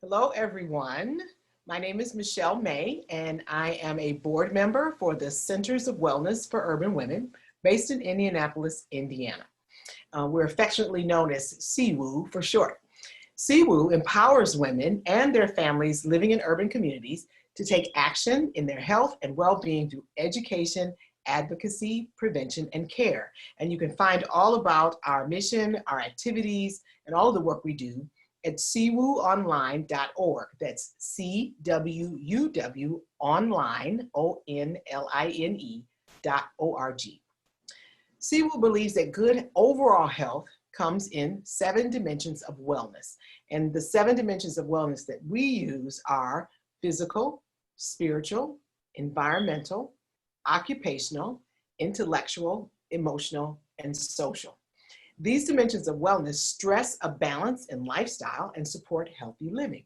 Hello, everyone. My name is Michelle May, and I am a board member for the Centers of Wellness for Urban Women based in Indianapolis, Indiana. We're affectionately known as CWU for short. CWU empowers women and their families living in urban communities to take action in their health and well-being through education, advocacy, prevention, and care. And you can find all about our mission, our activities, and all of the work we do at cwuonline.org. That's CWUW online, ONLINE.org. CWU believes that good overall health comes in 7 dimensions of wellness. And the 7 dimensions of wellness that we use are physical, spiritual, environmental, occupational, intellectual, emotional, and social. These dimensions of wellness stress a balance in lifestyle and support healthy living.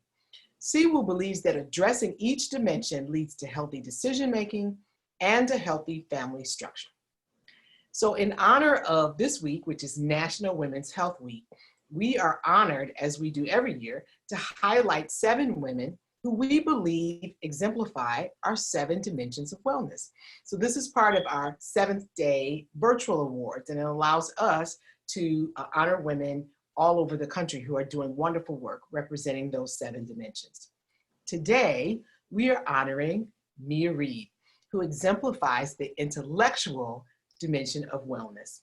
CWU believes that addressing each dimension leads to healthy decision-making and a healthy family structure. So in honor of this week, which is National Women's Health Week, we are honored, as we do every year, to highlight 7 women who we believe exemplify our 7 dimensions of wellness. So this is part of our 7th day virtual awards, and it allows us to honor women all over the country who are doing wonderful work representing those 7 dimensions. Today, we are honoring Mia Reid, who exemplifies the intellectual dimension of wellness.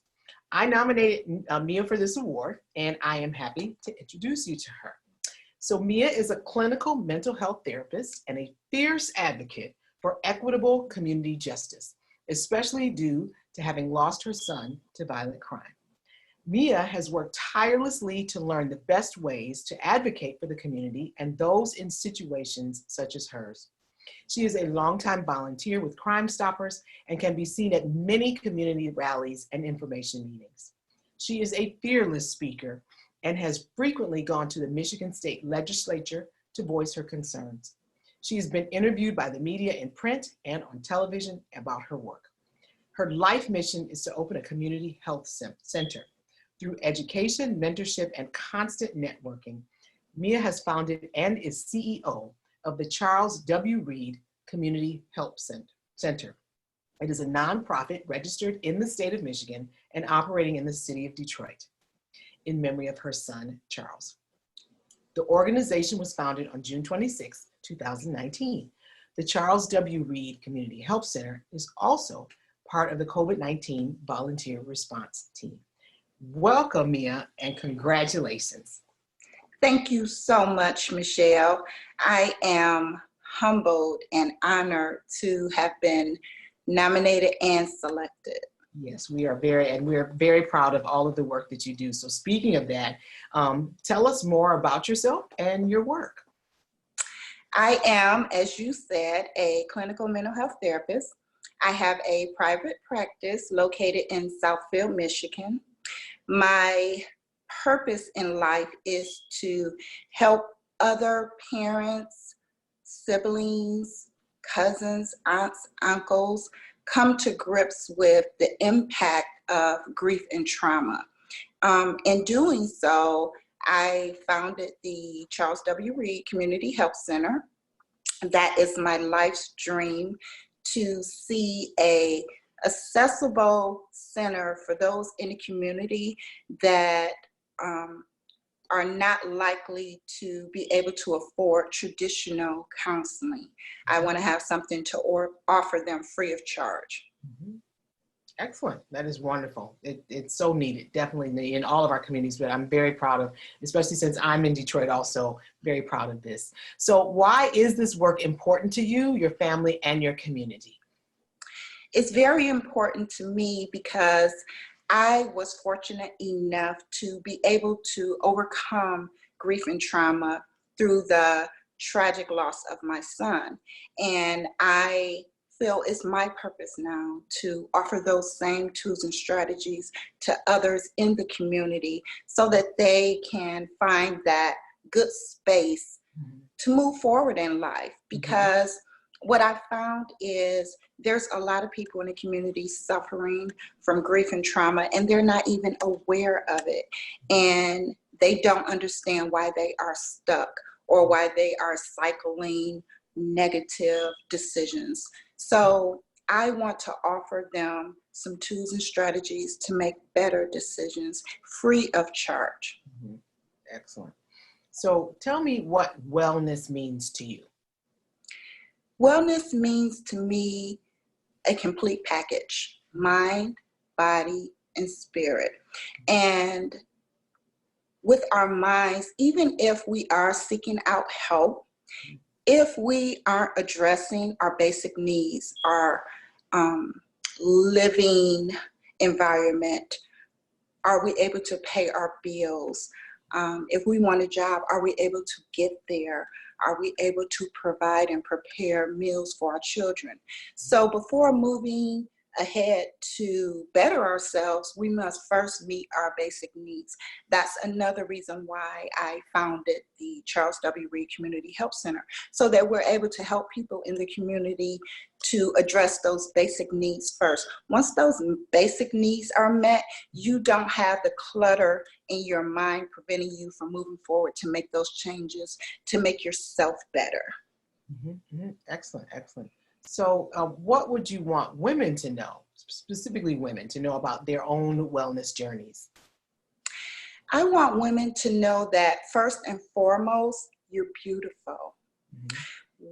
I nominated Mia for this award, and I am happy to introduce you to her. So Mia is a clinical mental health therapist and a fierce advocate for equitable community justice, especially due to having lost her son to violent crime. Mia has worked tirelessly to learn the best ways to advocate for the community and those in situations such as hers. She is a longtime volunteer with CrimeStoppers and can be seen at many community rallies and information meetings. She is a fearless speaker and has frequently gone to the Michigan State Legislature to voice her concerns. She has been interviewed by the media in print and on television about her work. Her life mission is to open a community health center. Through education, mentorship, and constant networking, Mia has founded and is CEO of the Charles W. Reid Community Help Center. It is a nonprofit registered in the state of Michigan and operating in the city of Detroit in memory of her son, Charles. The organization was founded on June 26, 2019. The Charles W. Reid Community Help Center is also part of the COVID-19 volunteer response team. Welcome, Mia, and congratulations. Thank you so much, Michelle. I am humbled and honored to have been nominated and selected. Yes, we are very proud of all of the work that you do. So speaking of that, tell us more about yourself and your work. I am, as you said, a clinical mental health therapist. I have a private practice located in Southfield, Michigan. My purpose in life is to help other parents, siblings, cousins, aunts, uncles come to grips with the impact of grief and trauma. In doing so, I founded the Charles W. Reid Community Help Center. That is my life's dream, to see a accessible center for those in the community that are not likely to be able to afford traditional counseling. I want to have something to offer them free of charge. Mm-hmm. Excellent. That is wonderful. It's so needed, definitely in all of our communities, but I'm very proud of, especially since I'm in Detroit also, very proud of this. So why is this work important to you, your family, and your community? It's very important to me because I was fortunate enough to be able to overcome grief and trauma through the tragic loss of my son. And I feel it's my purpose now to offer those same tools and strategies to others in the community so that they can find that good space to move forward in life. Because what I found is there's a lot of people in the community suffering from grief and trauma, and they're not even aware of it. And they don't understand why they are stuck or why they are cycling negative decisions. So I want to offer them some tools and strategies to make better decisions free of charge. Mm-hmm. Excellent. So tell me what wellness means to you. Wellness means to me a complete package: mind, body, and spirit. And with our minds, even if we are seeking out help, if we aren't addressing our basic needs, our living environment, are we able to pay our bills? If we want a job, are we able to get there? Are we able to provide and prepare meals for our children? So before moving ahead to better ourselves, we must first meet our basic needs. That's another reason why I founded the Charles W. Reid Community Help Center, so that we're able to help people in the community to address those basic needs first. Once those basic needs are met, you don't have the clutter in your mind preventing you from moving forward to make those changes, to make yourself better. Mm-hmm. Mm-hmm. Excellent, excellent. So what would you want women to know, specifically women, to know about their own wellness journeys? I want women to know that first and foremost, you're beautiful. Mm-hmm.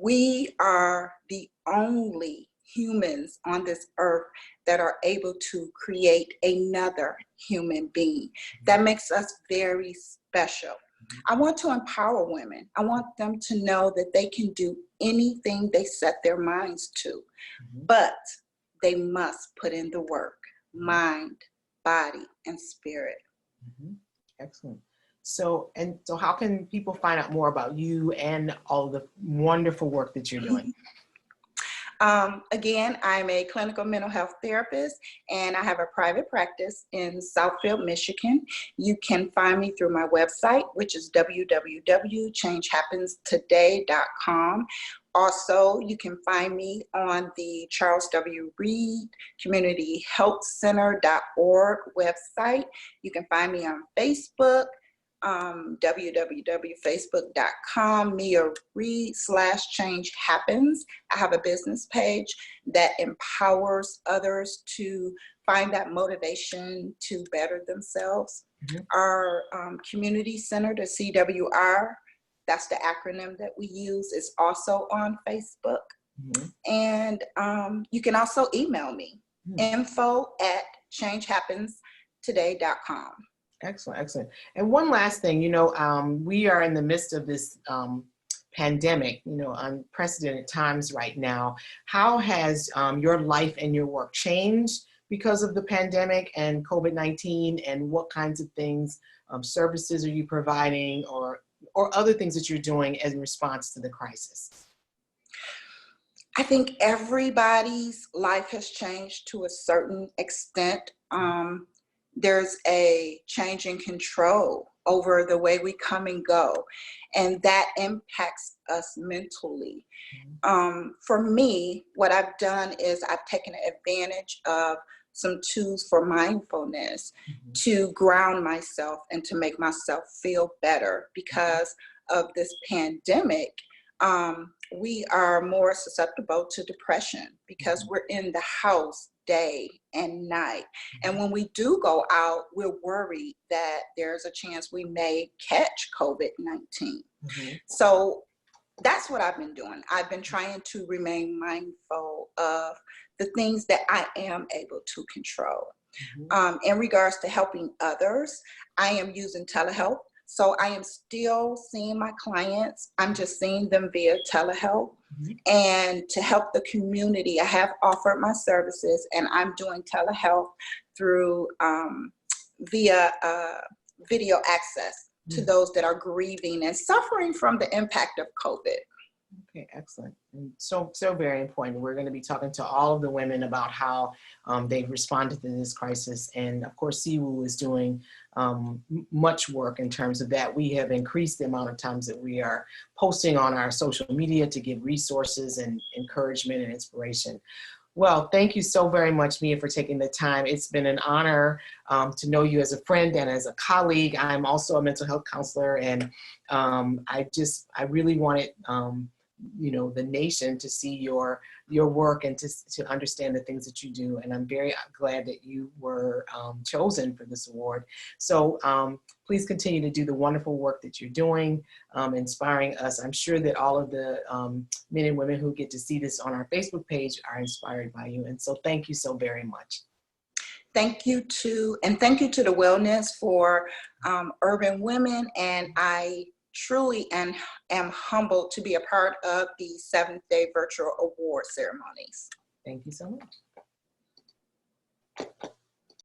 We are the only humans on this earth that are able to create another human being. That makes us very special. I want to empower women. I want them to know that they can do anything they set their minds to, but they must put in the work: mind, body, and spirit. Excellent. So how can people find out more about you and all the wonderful work that you're doing? Again, I'm a clinical mental health therapist, and I have a private practice in Southfield, Michigan. You can find me through my website, which is www.changehappenstoday.com. Also, you can find me on the Charles W. Reid Community Help Center.org website. You can find me on Facebook, www.facebook.com, Mia Reid /Change Happens. I have a business page that empowers others to find that motivation to better themselves. Our community center, the CWR, that's the acronym that we use, is also on Facebook. And you can also email me, info@changehappenstoday.com. Excellent, excellent. And one last thing, we are in the midst of this pandemic, unprecedented times right now. How has your life and your work changed because of the pandemic and COVID-19, and what kinds of things, services are you providing, or other things that you're doing in response to the crisis? I think everybody's life has changed to a certain extent. There's a change in control over the way we come and go, and that impacts us mentally. For me, what I've done is I've taken advantage of some tools for mindfulness to ground myself and to make myself feel better. Because of this pandemic, we are more susceptible to depression because we're in the house day and night. And when we do go out, we're worried that there's a chance we may catch COVID-19. So that's what I've been doing. I've been trying to remain mindful of the things that I am able to control. In regards to helping others, I am using telehealth. So I am still seeing my clients. I'm just seeing them via telehealth. And to help the community, I have offered my services, and I'm doing telehealth through via video access to those that are grieving and suffering from the impact of COVID. Okay, excellent. And so very important. We're going to be talking to all of the women about how they've responded to this crisis. And of course, CWU is doing much work in terms of that. We have increased the amount of times that we are posting on our social media to give resources and encouragement and inspiration. Well, thank you so very much, Mia, for taking the time. It's been an honor to know you as a friend and as a colleague. I'm also a mental health counselor, and I really wanted, the nation to see your work and to understand the things that you do. And I'm very glad that you were chosen for this award. So please continue to do the wonderful work that you're doing, inspiring us. I'm sure that all of the men and women who get to see this on our Facebook page are inspired by you. And so thank you so very much. Thank you to the Wellness for Urban Women, and I truly am humbled to be a part of the 7th Day Virtual Award ceremonies. Thank you so much.